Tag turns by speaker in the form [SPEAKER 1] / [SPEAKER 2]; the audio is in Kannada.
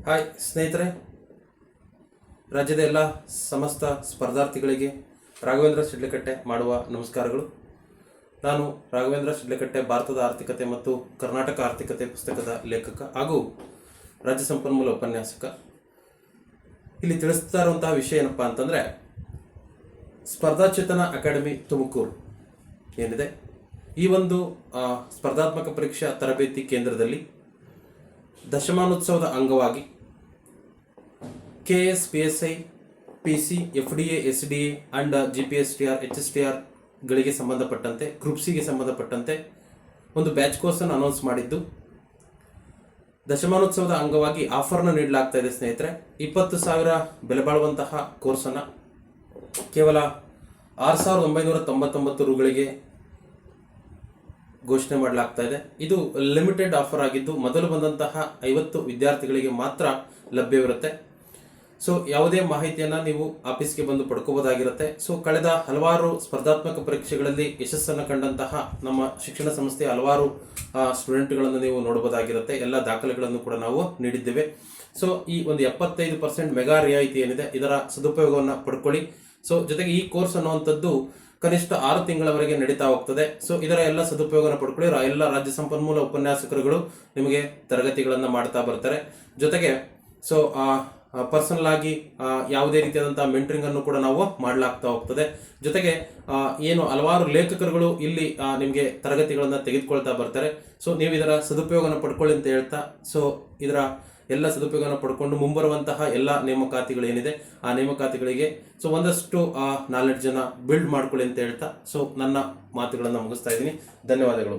[SPEAKER 1] ಹಾಯ್ ಸ್ನೇಹಿತರೆ, ರಾಜ್ಯದ ಎಲ್ಲ ಸಮಸ್ತ ಸ್ಪರ್ಧಾರ್ಥಿಗಳಿಗೆ ರಾಘವೇಂದ್ರ ಶಿಡ್ಲಕಟ್ಟೆ ಮಾಡುವ ನಮಸ್ಕಾರಗಳು. ನಾನು ರಾಘವೇಂದ್ರ ಶಿಡ್ಲಕಟ್ಟೆ ಭಾರತದ ಆರ್ಥಿಕತೆ ಮತ್ತು ಕರ್ನಾಟಕ ಆರ್ಥಿಕತೆ ಪುಸ್ತಕದ ಲೇಖಕ ಹಾಗೂ ರಾಜ್ಯ ಸಂಪನ್ಮೂಲ ಉಪನ್ಯಾಸಕ. ಇಲ್ಲಿ ತಿಳಿಸ್ತಾ ಇರುವಂತಹ ವಿಷಯ ಏನಪ್ಪ ಅಂತಂದರೆ, ಸ್ಪರ್ಧಾಚೇತನ ಅಕಾಡೆಮಿ ತುಮಕೂರು ಏನಿದೆ, ಈ ಒಂದು ಸ್ಪರ್ಧಾತ್ಮಕ ಪರೀಕ್ಷಾ ತರಬೇತಿ ಕೇಂದ್ರದಲ್ಲಿ ದಶಮಾನೋತ್ಸವದ ಅಂಗವಾಗಿ KS, PSI, PC, FDA, SDA and GPSTR, HSTR ಗಳಿಗೆ ಸಂಬಂಧಪಟ್ಟಂತೆ, ಗ್ರೂಪ್ ಸಿಗೆ ಸಂಬಂಧಪಟ್ಟಂತೆ ಒಂದು ಬ್ಯಾಚ್ ಕೋರ್ಸನ್ನು ಅನೌನ್ಸ್ ಮಾಡಿದ್ದು, ದಶಮಾನೋತ್ಸವದ ಅಂಗವಾಗಿ ಆಫರ್ನ ನೀಡಲಾಗ್ತಾ ಇದೆ ಸ್ನೇಹಿತರೆ. 20,000 ಬೆಲೆ ಬಾಳುವಂತಹ ಕೋರ್ಸನ್ನು ಕೇವಲ 6,999 ರೂಗಳಿಗೆ ಘೋಷಣೆ ಮಾಡಲಾಗ್ತಾ ಇದೆ. ಇದು ಲಿಮಿಟೆಡ್ ಆಫರ್ ಆಗಿದ್ದು, ಮೊದಲು ಬಂದಂತಹ 50 ವಿದ್ಯಾರ್ಥಿಗಳಿಗೆ ಮಾತ್ರ ಲಭ್ಯವಿರುತ್ತೆ. ಸೊ ಯಾವುದೇ ಮಾಹಿತಿಯನ್ನು ನೀವು ಆಫೀಸ್ಗೆ ಬಂದು ಪಡ್ಕೋಬೋದಾಗಿರುತ್ತೆ. ಸೊ ಕಳೆದ ಹಲವಾರು ಸ್ಪರ್ಧಾತ್ಮಕ ಪರೀಕ್ಷೆಗಳಲ್ಲಿ ಯಶಸ್ಸನ್ನು ಕಂಡಂತಹ ನಮ್ಮ ಶಿಕ್ಷಣ ಸಂಸ್ಥೆಯ ಹಲವಾರು ಸ್ಟೂಡೆಂಟ್ಗಳನ್ನು ನೀವು ನೋಡಬಹುದಾಗಿರುತ್ತೆ. ಎಲ್ಲ ದಾಖಲೆಗಳನ್ನು ಕೂಡ ನಾವು ನೀಡಿದ್ದೇವೆ. ಸೊ ಈ ಒಂದು 75% ಮೆಗಾ ರಿಯಾಯಿತಿ ಏನಿದೆ, ಇದರ ಸದುಪಯೋಗವನ್ನು ಪಡ್ಕೊಳ್ಳಿ. ಸೊ ಜೊತೆಗೆ ಈ ಕೋರ್ಸ್ ಅನ್ನುವಂಥದ್ದು ಕನಿಷ್ಠ 6 ತಿಂಗಳವರೆಗೆ ನಡೀತಾ ಹೋಗ್ತದೆ. ಸೊ ಇದರ ಎಲ್ಲ ಸದುಪಯೋಗನ ಪಡ್ಕೊಳ್ಳಿ. ಎಲ್ಲ ರಾಜ್ಯ ಸಂಪನ್ಮೂಲ ಉಪನ್ಯಾಸಕರುಗಳು ನಿಮಗೆ ತರಗತಿಗಳನ್ನು ಮಾಡ್ತಾ ಬರ್ತಾರೆ. ಜೊತೆಗೆ ಸೊ ಪರ್ಸನಲ್ ಆಗಿ ಯಾವುದೇ ರೀತಿಯಾದಂತಹ ಮೆಂಟರಿಂಗ್ ಅನ್ನು ಕೂಡ ನಾವು ಮಾಡಲಾಗ್ತಾ ಹೋಗ್ತದೆ. ಜೊತೆಗೆ ಏನು ಹಲವಾರು ಲೇಖಕರುಗಳು ಇಲ್ಲಿ ನಿಮಗೆ ತರಗತಿಗಳನ್ನು ತೆಗೆದುಕೊಳ್ತಾ ಬರ್ತಾರೆ. ಸೊ ನೀವು ಇದರ ಸದುಪಯೋಗನ ಪಡ್ಕೊಳ್ಳಿ ಅಂತ ಹೇಳ್ತಾ, ಸೊ ಇದರ ಎಲ್ಲ ಸದುಪಯೋಗನ ಪಡ್ಕೊಂಡು ಮುಂಬರುವಂತಹ ಎಲ್ಲ ನೇಮಕಾತಿಗಳೇನಿದೆ ಆ ನೇಮಕಾತಿಗಳಿಗೆ ಸೊ ಒಂದಷ್ಟು ನಾಲೆಡ್ಜನ್ನು ಬಿಲ್ಡ್ ಮಾಡ್ಕೊಳ್ಳಿ ಅಂತ ಹೇಳ್ತಾ, ಸೊ ನನ್ನ ಮಾತುಗಳನ್ನು ಮುಗಿಸ್ತಾ ಇದ್ದೀನಿ. ಧನ್ಯವಾದಗಳು.